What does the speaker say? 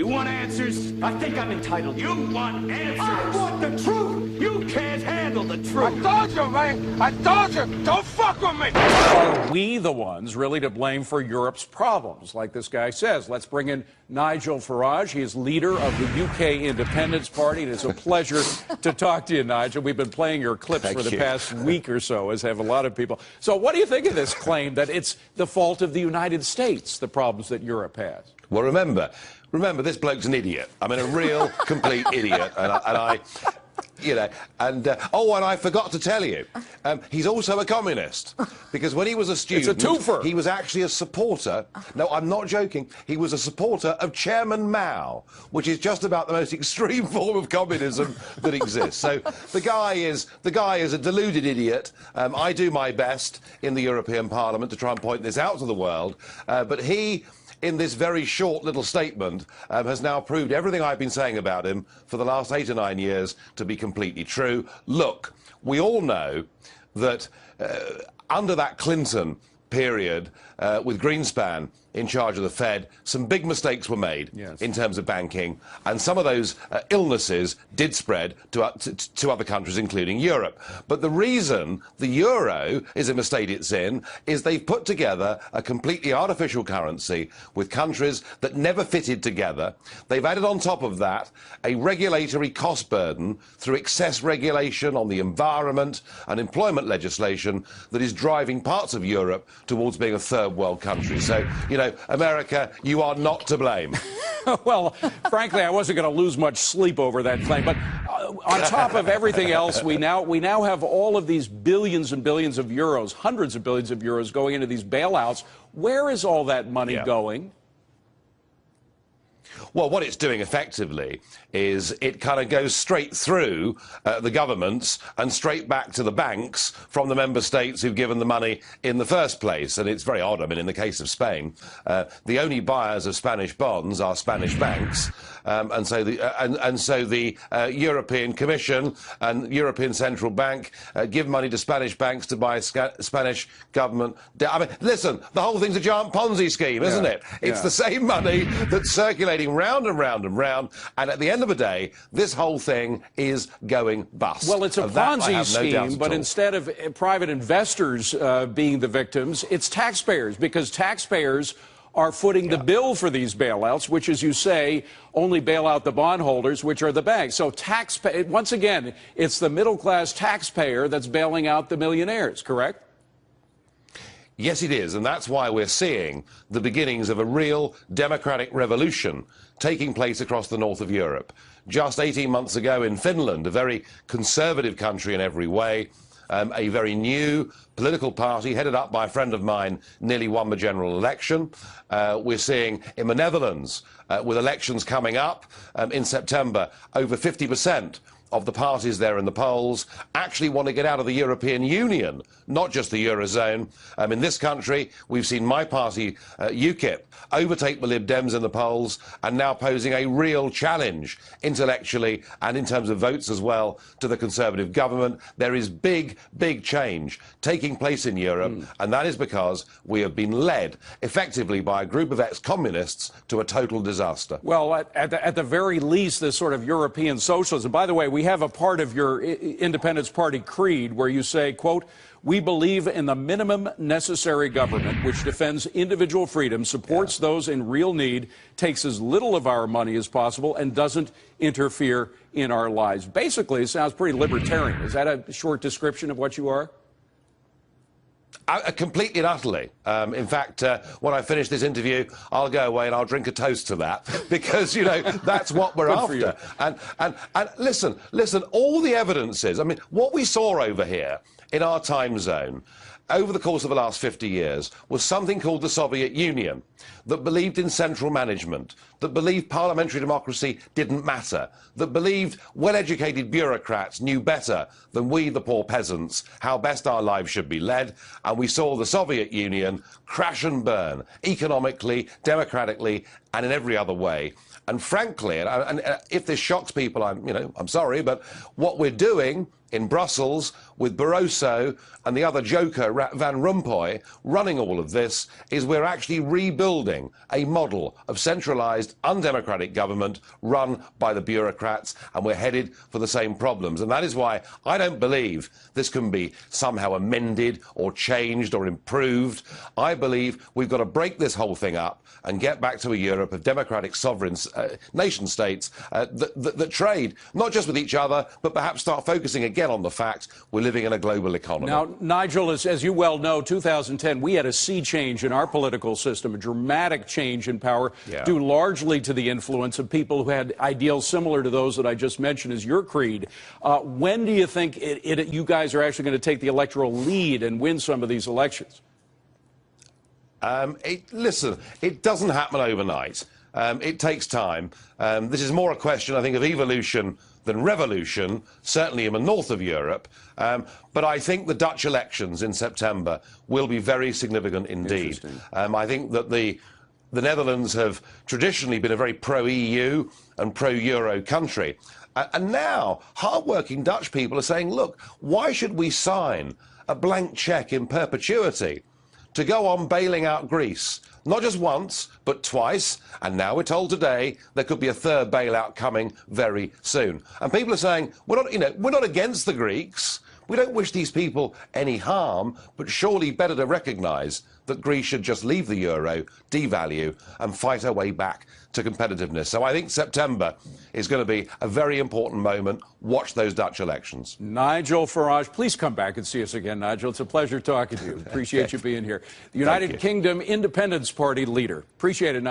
You want answers? I think I'm entitled. You want answers? I want the truth! You can't handle the truth! I told you, man! I told you! Don't fuck with me! Are we the ones really to blame for Europe's problems? Like this guy says. Let's bring in Nigel Farage. He is leader of the UK Independence Party. And it's a pleasure to talk to you, Nigel. We've been playing your clips for the past week or so, as have a lot of people. So what do you think of this claim that it's the fault of the United States, the problems that Europe has? Well, remember, this bloke's an idiot. I mean, a real, complete idiot. And I and I forgot to tell you, he's also a communist. Because when he was a student, it's a twofer. He was actually a supporter. No, I'm not joking. He was a supporter of Chairman Mao, which is just about the most extreme form of communism that exists. So the guy is a deluded idiot. I do my best in the European Parliament to try and point this out to the world. But he, in this very short little statement, has now proved everything I've been saying about him for the last 8 or 9 years to be completely true. Look, we all know that under that Clinton period, with Greenspan in charge of the Fed, some big mistakes were made in terms of banking, and some of those illnesses did spread to other countries, including Europe. But the reason the euro is in the state it's in is they've put together a completely artificial currency with countries that never fitted together. They've added on top of that a regulatory cost burden through excess regulation on the environment and employment legislation that is driving parts of Europe towards being a third world country. So, America, you are not to blame. Well, frankly, I wasn't going to lose much sleep over that claim. But on top of everything else, we now have all of these billions and billions of euros, hundreds of billions of euros going into these bailouts. Where is all that money going? Well, what it's doing effectively is it kind of goes straight through the governments and straight back to the banks from the member states who've given the money in the first place. And it's very odd. I mean, in the case of Spain, the only buyers of Spanish bonds are Spanish banks. And so the European Commission and European Central Bank give money to Spanish banks to buy Spanish government debt. I mean, listen, the whole thing's a giant Ponzi scheme, isn't it? It's the same money that's circulating round and round and round, and at the end of the day, this whole thing is going bust. Well, it's a Ponzi scheme, but instead of private investors being the victims, it's taxpayers, because taxpayers are footing the bill for these bailouts, which, as you say, only bail out the bondholders, which are the banks. So once again, it's the middle-class taxpayer that's bailing out the millionaires, correct? Yes, it is, and that's why we're seeing the beginnings of a real democratic revolution taking place across the north of Europe. Just 18 months ago in Finland, a very conservative country in every way, a very new political party headed up by a friend of mine nearly won the general election. We're seeing in the Netherlands, with elections coming up in September, over 50% of the parties there in the polls actually want to get out of the European Union, not just the Eurozone. In this country, we've seen my party, UKIP, overtake the Lib Dems in the polls and now posing a real challenge intellectually and in terms of votes as well to the Conservative government. There is big, big change taking place in Europe, and that is because we have been led effectively by a group of ex-communists to a total disaster. Well, at the very least, this sort of European socialism. By the way, we have a part of your Independence Party creed where you say, quote, "We believe in the minimum necessary government which defends individual freedom, supports those in real need, takes as little of our money as possible, and doesn't interfere in our lives." Basically, it sounds pretty libertarian. Is that a short description of what you are? Completely and utterly. In fact, when I finish this interview, I'll go away and I'll drink a toast to that, because, that's what we're after. And listen, all the evidence is, I mean, what we saw over here in our time zone over the course of the last 50 years was something called the Soviet Union, that believed in central management, that believed parliamentary democracy didn't matter, that believed well-educated bureaucrats knew better than we, the poor peasants, how best our lives should be led. And we saw the Soviet Union crash and burn, economically, democratically, and in every other way. And frankly, and if this shocks people, I'm sorry, but what we're doing in Brussels with Barroso and the other joker, Van Rompuy, running all of this, is we're actually rebuilding a model of centralised, undemocratic government run by the bureaucrats, and we're headed for the same problems. And that is why I don't believe this can be somehow amended or changed or improved. I believe we've got to break this whole thing up and get back to a Europe of democratic sovereign nation-states that trade, not just with each other, but perhaps start focusing again on the fact we're living in a global economy. Now, Nigel, as you well know, 2010, we had a sea change in our political system, a dramatic change in power, due largely to the influence of people who had ideals similar to those that I just mentioned as your creed. When do you think you guys are actually going to take the electoral lead and win some of these elections? Listen, it doesn't happen overnight. It takes time. This is more a question, I think, of evolution than revolution, certainly in the north of Europe. But I think the Dutch elections in September will be very significant indeed. I think that the Netherlands have traditionally been a very pro-EU and pro-Euro country. And now hard-working Dutch people are saying, look, why should we sign a blank cheque in perpetuity to go on bailing out Greece? Not just once, but twice, and now we're told today there could be a third bailout coming very soon. And people are saying, we're not against the Greeks. We don't wish these people any harm, but surely better to recognise that Greece should just leave the euro, devalue, and fight our way back to competitiveness. So I think September is going to be a very important moment. Watch those Dutch elections. Nigel Farage, please come back and see us again, Nigel. It's a pleasure talking to you. Appreciate you being here. The United Kingdom Independence Party leader. Appreciate it, Nigel.